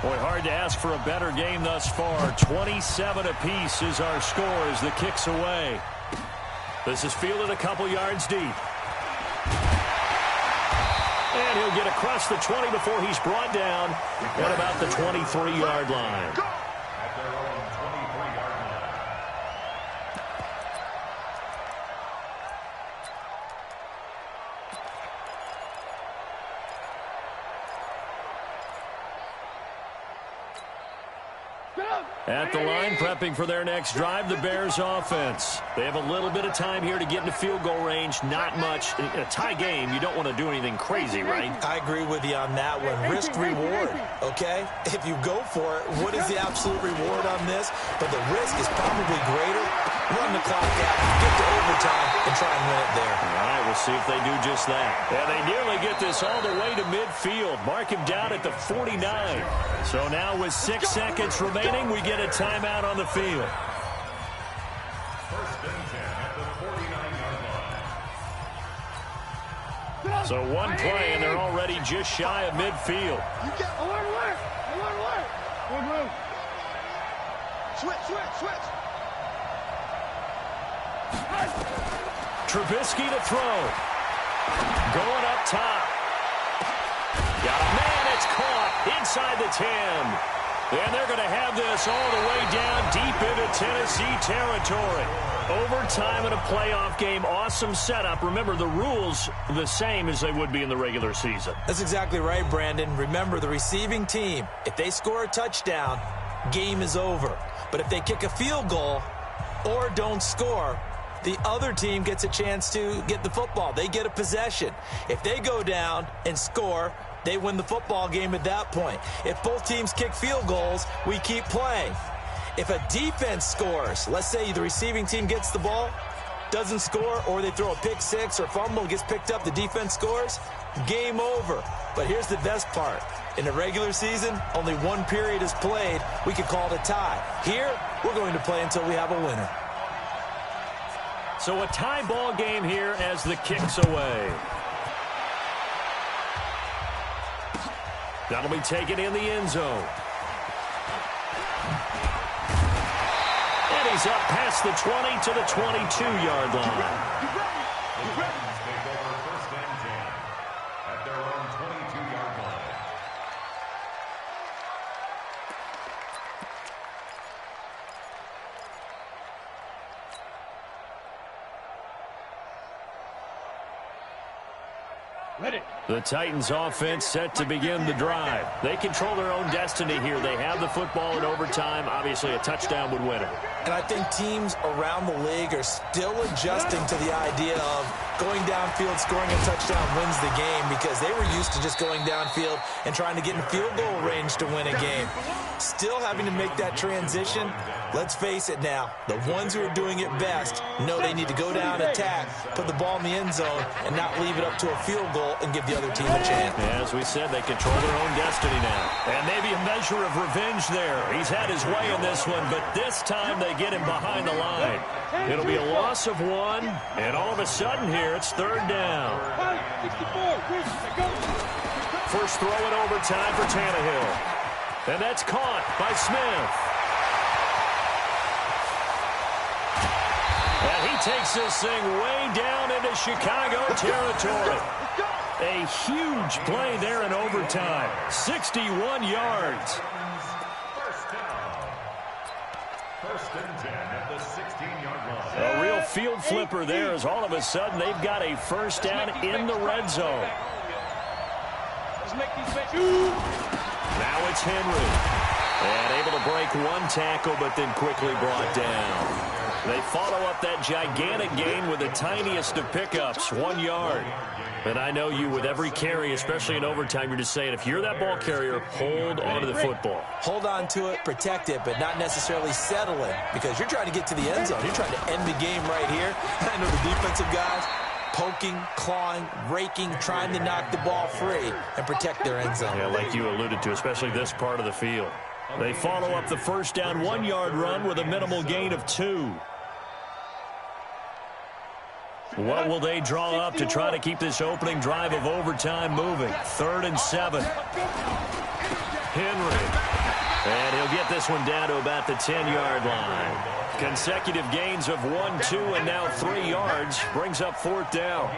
Boy, hard to ask for a better game thus far. 27 apiece is our score as the kick's away. This is fielded a couple yards deep. And he'll get across the 20 before he's brought down at about the 23-yard line. At the line, prepping for their next drive, the Bears offense. They have a little bit of time here to get into field goal range. Not much. In a tie game, you don't want to do anything crazy, right? I agree with you on that one. Risk-reward, okay? If you go for it, what is the absolute reward on this? But the risk is probably greater. Run the clock out, get to overtime, and try and win it there. All right, we'll see if they do just that. And they nearly get this all the way to midfield. Mark him down at the 49. So now with 6 seconds remaining, we get a timeout on the field. First and 10 at the 49-yard line. So one play, and they're already just shy of midfield. You get alert. Move. Switch. Trubisky to throw. Going up top. Got a man, it's caught inside the 10. And they're going to have this all the way down deep into Tennessee territory. Overtime in a playoff game, awesome setup. Remember, the rules the same as they would be in the regular season. That's exactly right, Brandon. Remember, the receiving team, if they score a touchdown, game is over. But if they kick a field goal or don't score, the other team gets a chance to get the football. They get a possession. If they go down and score, they win the football game at that point. If both teams kick field goals, we keep playing. If a defense scores, let's say the receiving team gets the ball, doesn't score, or they throw a pick six or fumble, gets picked up, the defense scores, game over. But here's the best part. In the regular season, only one period is played. We could call it a tie. Here, we're going to play until we have a winner. So a tie ball game here as the kick's away. That'll be taken in the end zone. And he's up past the 20 to the 22-yard line. The Titans take over first and 10 at their own 22-yard line. Ready. The Titans offense set to begin the drive. They control their own destiny here. They have the football in overtime. Obviously, a touchdown would win it. And I think teams around the league are still adjusting to the idea of going downfield, scoring a touchdown wins the game, because they were used to just going downfield and trying to get in field goal range to win a game. Still having to make that transition. Let's face it now, the ones who are doing it best know they need to go down, attack, put the ball in the end zone, and not leave it up to a field goal and give the other team a chance. As we said, they control their own destiny now. And maybe a measure of revenge there. He's had his way in this one, but this time they get him behind the line. It'll be a loss of 1, and all of a sudden here, it's third down. First throw in overtime for Tannehill. And that's caught by Smith. And he takes this thing way down into Chicago territory. A huge play there in overtime. 61 yards. First and 10 at the 16-yard line. A real field flipper there as all of a sudden they've got a first down in the red zone. Now it's Henry. And able to break one tackle, but then quickly brought down. They follow up that gigantic gain with the tiniest of pickups, 1 yard. And I know you, with every carry, especially in overtime, you're just saying, if you're that ball carrier, hold on to the football. Hold on to it, protect it, but not necessarily settle it, because you're trying to get to the end zone. You're trying to end the game right here. I know the defensive guys poking, clawing, raking, trying to knock the ball free and protect their end zone. Yeah, like you alluded to, especially this part of the field. They follow up the first down 1 yard run with a minimal gain of 2. What will they draw up to try to keep this opening drive of overtime moving? 3rd and 7. Henry. And he'll get this one down to about the 10-yard line. Consecutive gains of 1, 2, and now 3 yards brings up 4th down.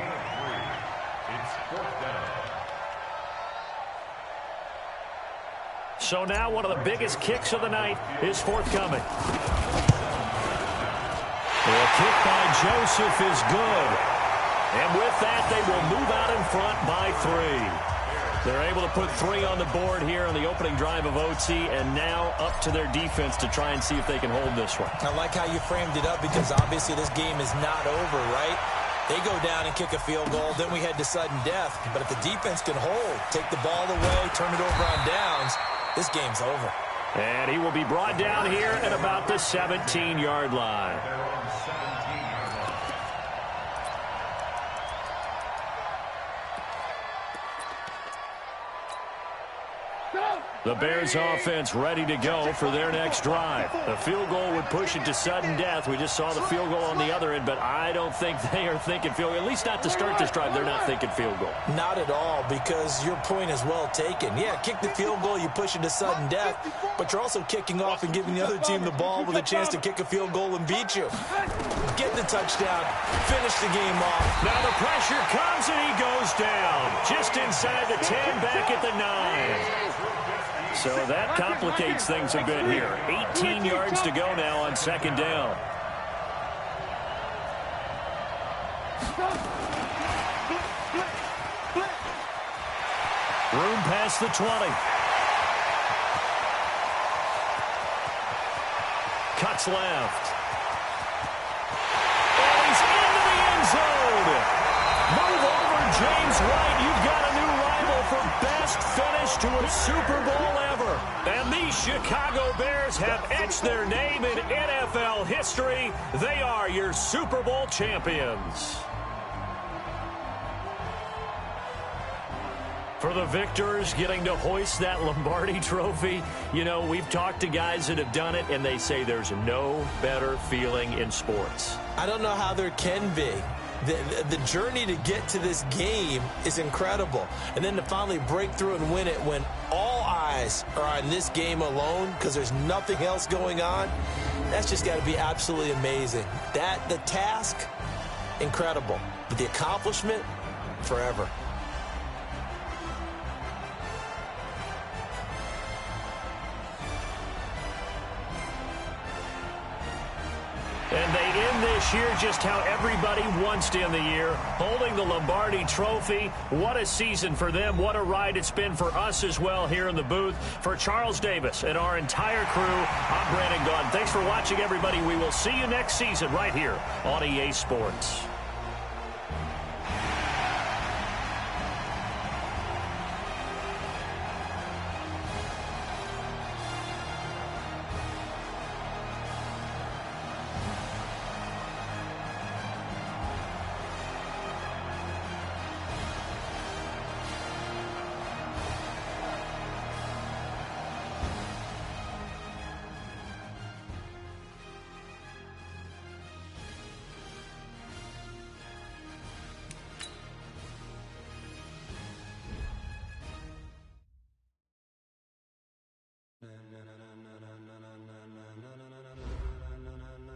It's 4th down. So now one of the biggest kicks of the night is forthcoming. The kick by Joseph is good. And with that, they will move out in front by 3. They're able to put 3 on the board here on the opening drive of OT, and now up to their defense to try and see if they can hold this one. I like how you framed it up, because obviously this game is not over, right? They go down and kick a field goal, then we head to sudden death. But if the defense can hold, take the ball away, turn it over on downs, this game's over. And he will be brought down here at about the 17-yard line. The Bears offense ready to go for their next drive. The field goal would push it to sudden death. We just saw the field goal on the other end, but I don't think they are thinking field goal. At least not to start this drive. They're not thinking field goal. Not at all, because your point is well taken. Yeah, kick the field goal, you push it to sudden death, but you're also kicking off and giving the other team the ball with a chance to kick a field goal and beat you. Get the touchdown, finish the game off. Now the pressure comes and he goes down. Just inside the 10, back at the 9. So that complicates things a bit here. 18 yards to go now on 2nd down. Room past the 20. Cuts left. And he's into the end zone. Move over, James White. You've got a new rival for best finish to a Super Bowl ever. And these Chicago Bears have etched their name in NFL history. They are your Super Bowl champions. For the victors getting to hoist that Lombardi trophy, you know, we've talked to guys that have done it, and they say there's no better feeling in sports. I don't know how there can be. The journey to get to this game is incredible. And then to finally break through and win it when all eyes are on this game alone because there's nothing else going on, that's just got to be absolutely amazing. The task, incredible. But the accomplishment, forever. And they end this year just how everybody wants to end the year, holding the Lombardi Trophy. What a season for them. What a ride it's been for us as well here in the booth. For Charles Davis and our entire crew, I'm Brandon Gaudin. Thanks for watching, everybody. We will see you next season right here on EA Sports.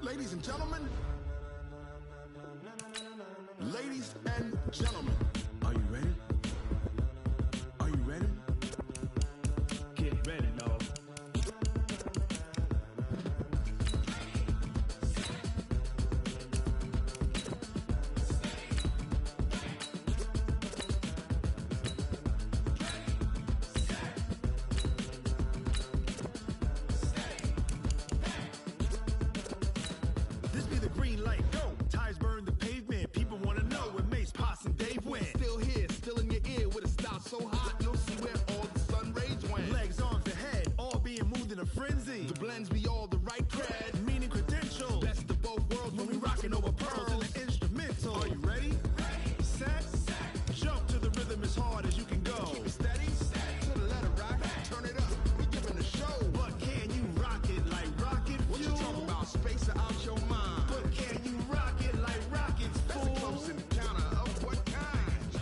Ladies and gentlemen, are you ready? Are you ready? Get ready, dog. like go. Tires burn the pavement. People wanna know when Mace, Potts, and Dave went. Still here, still in your ear with a style so hot, you'll see where all the sun rays went. Legs, arms, and head, all being moved in a frenzy. The blends be all the right cred. Meaning credentials. Best of both worlds when we rockin' over pearls. In the instrumental. Are you ready? Set. Jump to the rhythm as hard as you can go. Keep it steady, to the letter rock. Turn it up, we giving a show. But can you rock it like rocket fuel? What you talking about? Space out your mind. But can you rock it like rockets, That's fool? a close encounter of what kind?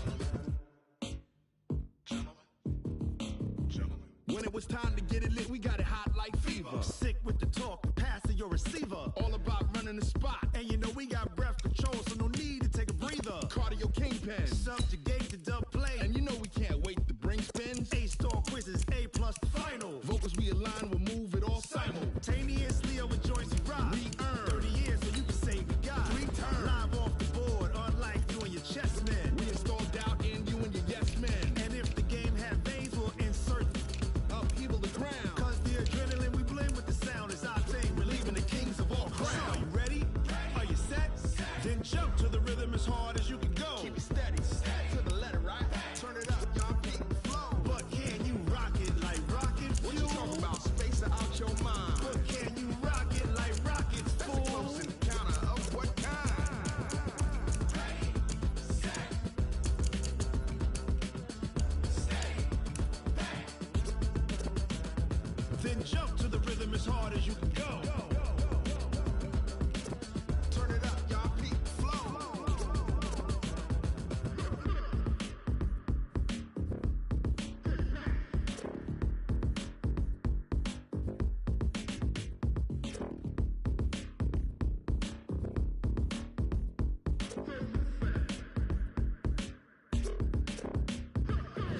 Gentlemen. When it was time to get it lit, we got it hot like fever. Sick with the talk, passing your receiver. All about running the spot. And you know we got breath control, so no need to take a breather. Cardio kingpin. Subjugate the dub play. And you know we can't wait to bring spins. A-star quizzes, A+ the final. Vocals we align, we'll move it all Simultaneously over Joycey Rock. We earn 30 years so you can say we got 3 turns. Live off the board, unlike you and your chess men. We install doubt in you and your yes men. And if the game had veins, we'll insert Upheaval the crown. Cause the adrenaline we blend with the sound is our thing. Relieving the kings of all So are crowns. you ready? Are you set? Then jump to the rhythm as hard as you can go. Keep it steady, to the letter right. Turn it up, y'all beat the flow. But can you rock it like rocket What you fuel? talking about? Space out your mind. But can you rock it like rockets, That's a fool? close encounter of what kind? Then jump to the rhythm as hard as you can go. Turn it up, y'all beat the flow.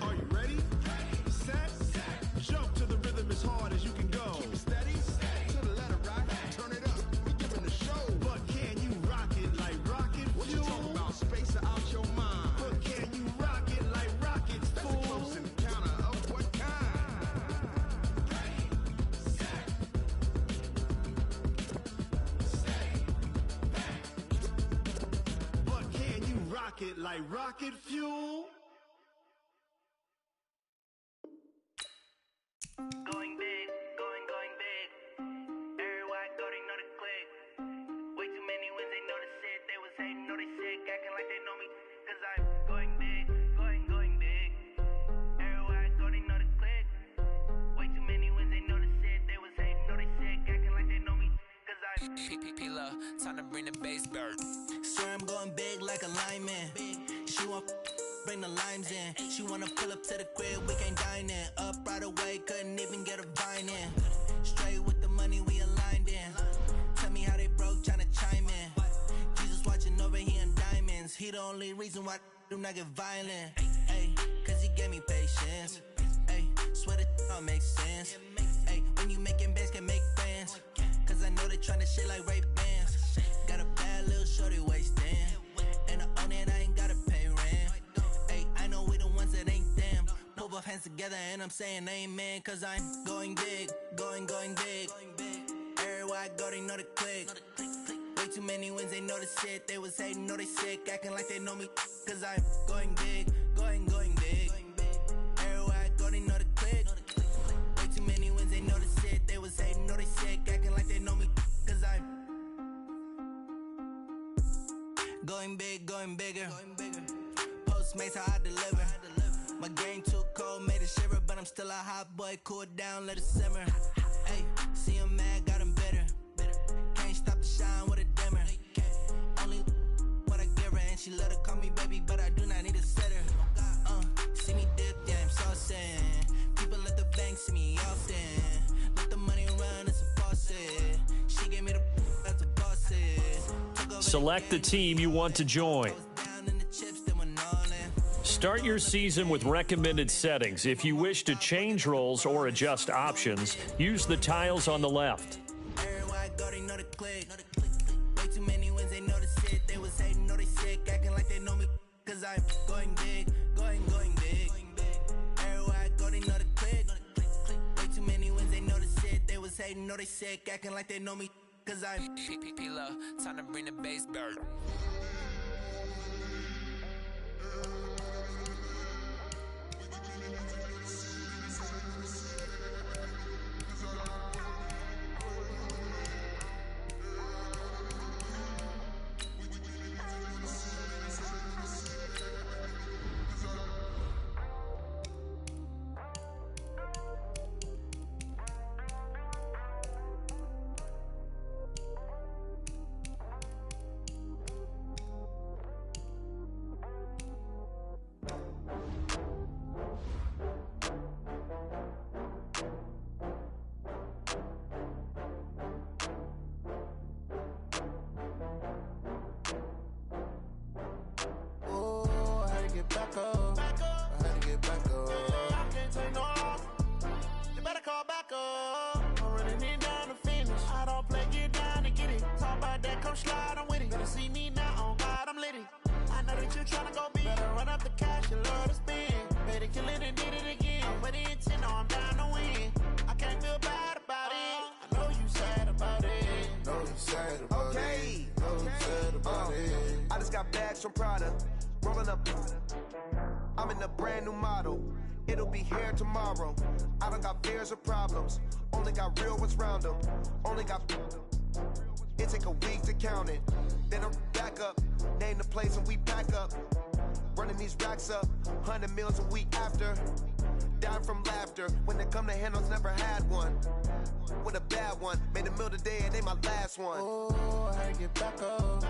Are you ready? Set. Jump to the rhythm as hard as you can go. Keep it steady, to the letter right. Turn it up, we giving the show. But can you rock it like rocket What you fuel? talking about? Space out your mind. But can you rock it like rockets, That's a fool? close encounter of what kind? But can you rock it like rocket fuel? Going big, going big. Everywhere I go, they know the click. Way too many wins, they know the shit. They was hating, know they sick, acting like they know me. Cause I'm going big, going big. Everywhere I go, they know the click. Way too many wins, they know the shit. They was hating, know they sick, acting like they know me. Cause I'm P-P-P-Love, time to bring the bass bird. Swear I'm going big like a lineman. She want bring the limes in. She wanna pull up to the crib, we can't dine in. Up right away, couldn't even get a vine in. Straight with the money we aligned in. Tell me how they broke, tryna chime in. Jesus watching over here in diamonds. He the only reason why do not get violent. Ay, cause he gave me patience. Ay, swear that all makes sense. Ay, when you making bands, can make friends. Cause I know they tryna shit like Ray-Bans. Got a bad little shorty wasting. And I own it, I ain't gotta pay rent. Ay, I know we the ones that ain't them. Put both hands together and I'm saying amen. Cause I'm going big, going big. Everywhere I go, they know the click. Way too many wins, they know the shit. They was hating, know they sick, acting like they know me. Cause I'm going big, going big. Everywhere I go, they know the click. Way too many wins, they know the shit. They was hating, know they sick, acting like they know me. Cause I'm going big, going bigger. Postmates how I deliver. My game too cold, made it shiver, but I'm still a hot boy. Cool down, let it simmer. Hey, see him mad, got him bitter. Can't stop the shine with a dimmer. Only what I give her, and she let her call me baby, but I do not need a sitter. See me dip, yeah, I'm saucing. People at the bank see me often. Let the money run, it's a faucet. She gave me the that's a faucet. Select the team you want to join. Start your season with recommended settings. If you wish to change roles or adjust options, use the tiles on the left. Know they sick, acting like they know me. cause I'm P-P-P-Lo, time to bring the bass back. Back up. I had to get back up. I can't take no loss. You better call back up. I'm running it down to finish. I don't play, get down to get it. Talk about that, come slide, I'm with it. Better see me now, on God, I'm litty. I know that you tryna go big. Better run up the cash, you love to spend. Better kill it and did it again. I'm with the intent, no, I'm down to win. I can't feel bad about it. I know you sad about it. Know you sad about it. Know you sad about it. I just got bags from Prada. Rolling up, I'm in a brand new model. It'll be here tomorrow. I don't got fears or problems. Only got real ones round them. Only got. It take a week to count it. Then I'm back up. Name the place and we pack up. Running these racks up. 100 meals a week after. Down from laughter. When they come to handles, never had one. With a bad one. Made a meal today and they my last one. Oh, I had to get back up.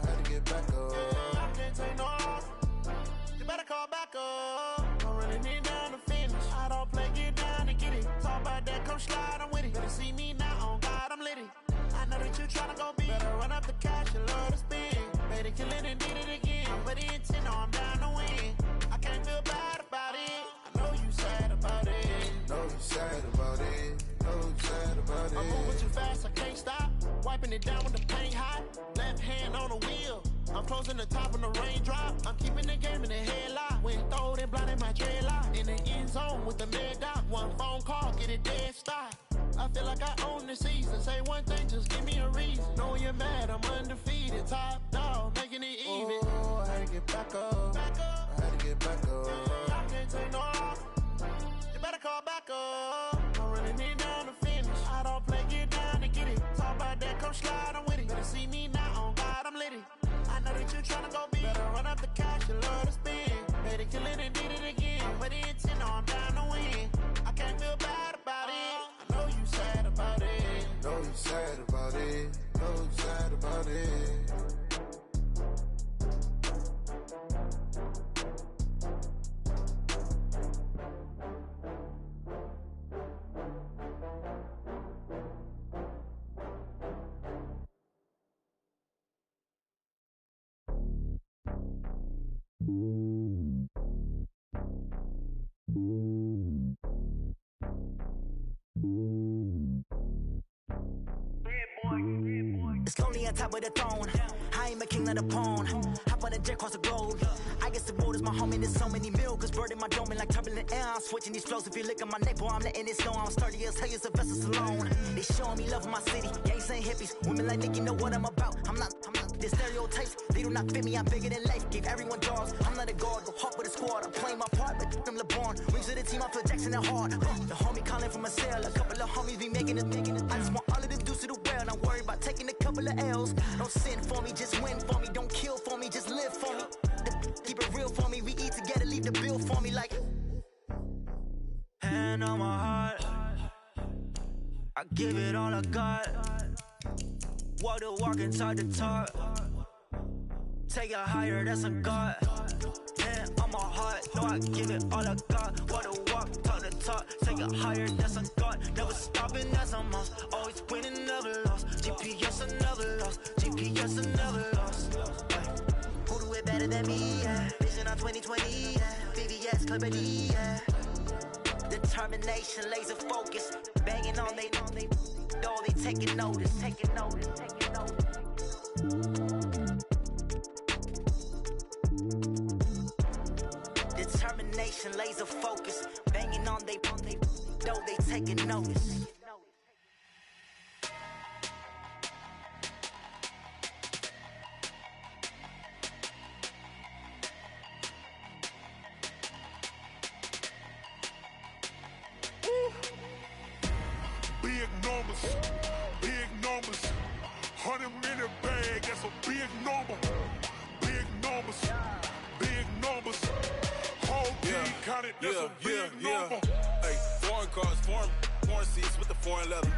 I had to get back up. I can't take no loss. You better call back up. I'm running it down to finish. I don't play, get down to get it. Talk about that, come slide, I'm with it. Better see me now, on God, I'm litty. I know that you tryna go big. Better run up the cash, you love to spend. Better kill it and did it again. But the intent, no, I'm down to win. I can't feel bad about it. I know you sad about it. Know you sad about it. Know you sad about it. I'm moving too fast, I can't stop. Wiping it down with the paint hot. Left hand on the wheel. I'm closing the top on the raindrop. I'm keeping the game in the headlock. When throwed and blinded my dreadlock. In the end zone with the mad dot. One phone call, get it dead stop. I feel like I own the season. Say one thing, just give me a reason. Know you're mad, I'm undefeated. Top dog, making it even. Oh, I had to get back up. I had to get back up. I can't take no loss. You better call back up. I'm running it down to finish. I don't play, get down to get it. Talk about that, come slide, I'm with it. Better see me now, on God, I'm litty. I know that you tryna go big. Better run up the cash, you love to spend. Better kill it and did it again. But the intent, no, I'm down to win. I can't feel bad about it. I know you sad about it. Know you sad about it. Know you sad about it. It's lonely on top of the throne. I ain't a king of the pawn. Hop on a jet across the globe. I guess the road is my home and there's so many milk. Bird in my dome and like turbulent air. I'm switching these flows. If you look at my neck, boy, I'm letting it snow. I'm sturdy as hell as Sylvester Stallone. They showing me love in my city. Gangs and hippies. Women like Nicki know what I'm about. I'm not the stereotypes. They do not fit me. I'm bigger than life. Give everyone jaws. I'm not a guard. Go hard with a squad. I'm playing my part, but I'm LeBron. Wings of the team. I feel Jackson and hard. The homie calling from a cell. A couple of homies be making it. I just want all of them dudes to the well. Not worry about taking a couple of L's. Don't sin for me, just win for me. Don't kill for me, just live for me. Keep it real for me. We eat together, leave the bill for me like. Hand on my heart, I give it all I got. Walk the walk and talk the talk. Take it higher, that's a God. Hand on my heart, know I give it all I got. Walk the walk, talk the talk. Take it higher, that's a God. Never stopping, that's a must. Always winning, never lost. GPS, I never lost. GPS, I never lost. Who do it better than me? Yeah. Vision on 2020. Yeah. VVS, Clarity. Yeah. Determination, laser focus. Banging on they door, they taking notice. Taking notice, taking notice. Determination, laser focus. Banging on they door, they taking notice. numbers, big numbers. 100-minute bag, that's a big number. Big numbers, big numbers. Whole team counted, that's a big number. Hey, foreign cars, foreign seats with the foreign leather.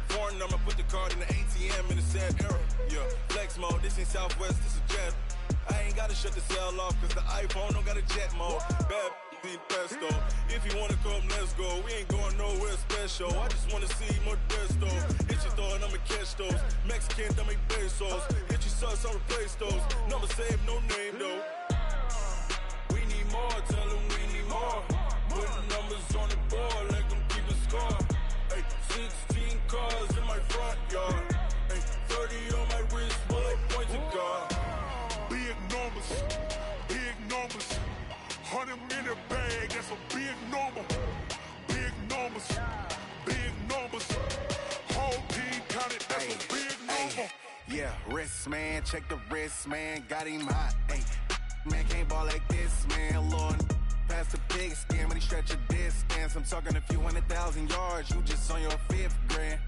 Foreign number, put the card in the ATM in the sad era. Yeah, flex mode, this ain't Southwest, this is jet. I ain't gotta shut the cell off, cause the iPhone don't got a jet mode. Bad need pesto. If you wanna come, let's go. We ain't going nowhere special. I just wanna see Modesto. Hit your throw and I'ma catch those. Mexican, I make pesos. Hit your sauce, I'll replace those. Number save, no name though. We need more, tell them we need more. Putting numbers on the board, let them keep a score. Hey, 16 cars in my front yard. Hey, 30 on my wrist, bullet point to God. Big numbers, big numbers. 100-minute bag, that's a big number. Big numbers, big numbers. Whole team counted, that's a big number. Yeah, wrist man, check the wrist man, got him hot. Ay, man can't ball like this, man. Lord, past the big skin when he stretch a distance. I'm talking a few 100,000 yards, you just on your 5th grand.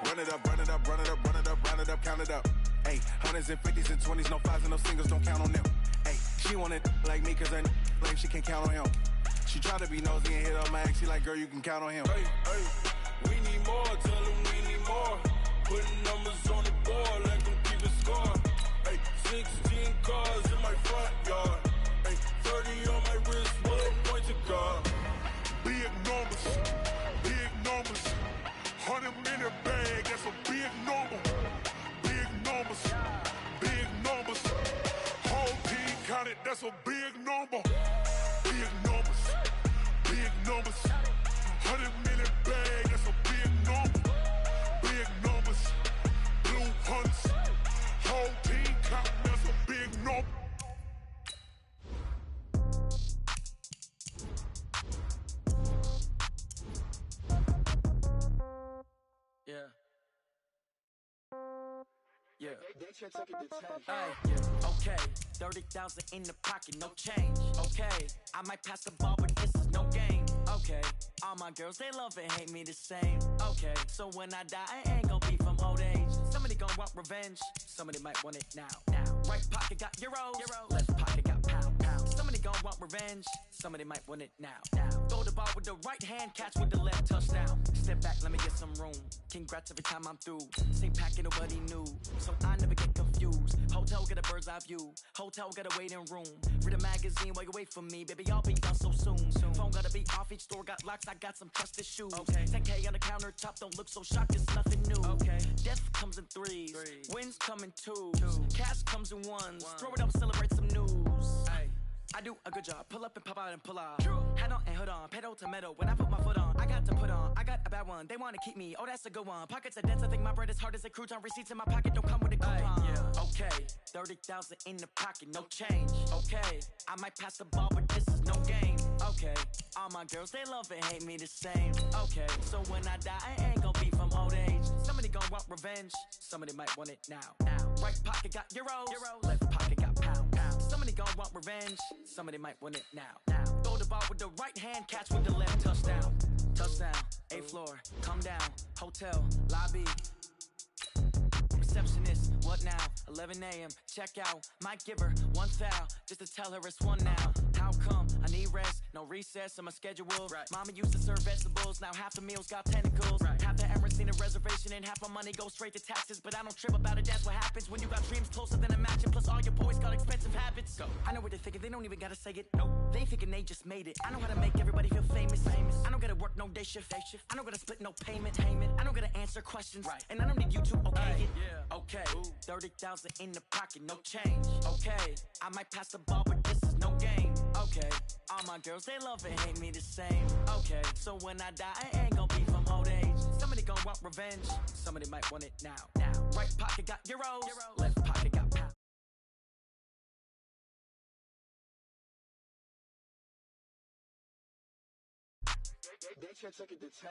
Run it up, run it up, run it up, run it up, run it up, count it up. Ay, 100s and 50s and 20s, no 5s and no singles, don't count on them. Ay, she want it like me cause her lame, she can't count on him. She try to be nosy and hit up my ex, she like, girl, you can count on him. Hey, we need more, tell them we need more. Putting numbers on the board, let them keep a score. Hey, 16 cars in my front yard. Hey, 30 on my wrist, bullet point to God. Big numbers, big numbers. 100-minute bag, that's a big number. Big numbers, big numbers. Whole team counted, that's a big number. Big numbers, big numbers. 100-minute bag, that's a big number. Big numbers, blue hunts. Whole team counting, that's a big number. Yeah. Yeah. Okay, 30,000 in the pocket, no change. Okay, I might pass the ball, but this is no game. Okay, all my girls, they love and hate me the same. Okay, so when I die, I ain't gon' be from old age. Somebody gon' want revenge, somebody might want it now. Right pocket got euros, left pocket got pounds. Somebody gon' want revenge, somebody might want it now. Throw the ball with the right hand, catch with the left, touchdown. Step back, let me get some room. Congrats every time I'm through. Same packet, nobody knew, so I never get confused. Hotel get a bird's eye view. Hotel got a waiting room. Read a magazine while you wait for me, baby. I'll be done so soon. Phone gotta be off. Each store got locks. I got some trusted shoes. Okay. 10K on the countertop. Don't look so shocked. It's nothing new. Okay. Death comes in threes. Wins come in twos. Cash comes in ones. Throw it up, celebrate some news. Ay. I do a good job. Pull up and pop out and pull out. Head on and hood on. Pedal to metal. When I put my foot on, I got to put on. I got a bad one. They want to keep me. Oh, that's a good one. Pockets are dense. I think my bread is hard as a crouton. Receipts in my pocket don't come with a coupon. Okay. 30,000 in the pocket. No change. Okay. I might pass the ball, but this is no game. Okay. All my girls, they love and hate me the same. Okay. So when I die, I ain't gonna be from old age. Somebody gon' want revenge. Somebody might want it now. Right pocket got euros. Left pocket got pounds. Somebody gon' want revenge. Somebody might want it now. Throw the ball with the right hand, catch with the left, touchdown. Touchdown, 8th floor, come down, hotel, lobby. Receptionist, what now? 11 a.m., check out. Might give her one foul, just to tell her it's one now. How come? I need rest, no recess in my schedule. Mama used to serve vegetables, now half the meals got tentacles. Half the Emirates need a reservation and half my money goes straight to taxes. But I don't trip about it, that's what happens when you got dreams closer than a match. And plus all your boys got expensive habits. Go. I know what they're thinking, they don't even gotta say it. Nope. They thinking they just made it. I know how to make everybody feel famous. I don't gotta work no day shift. I don't gotta split no payment. I don't gotta answer questions. And I don't need you to okay it. Okay, 30,000 in the pocket, no change. Okay, I might pass the ball, but this is no game. Okay, all my girls, they love and hate me the same. Okay, so when I die, I ain't gonna be from old age. Somebody gon' want revenge, somebody might want it now. Right pocket got euros, left pocket got pounds. They can't take it to 10.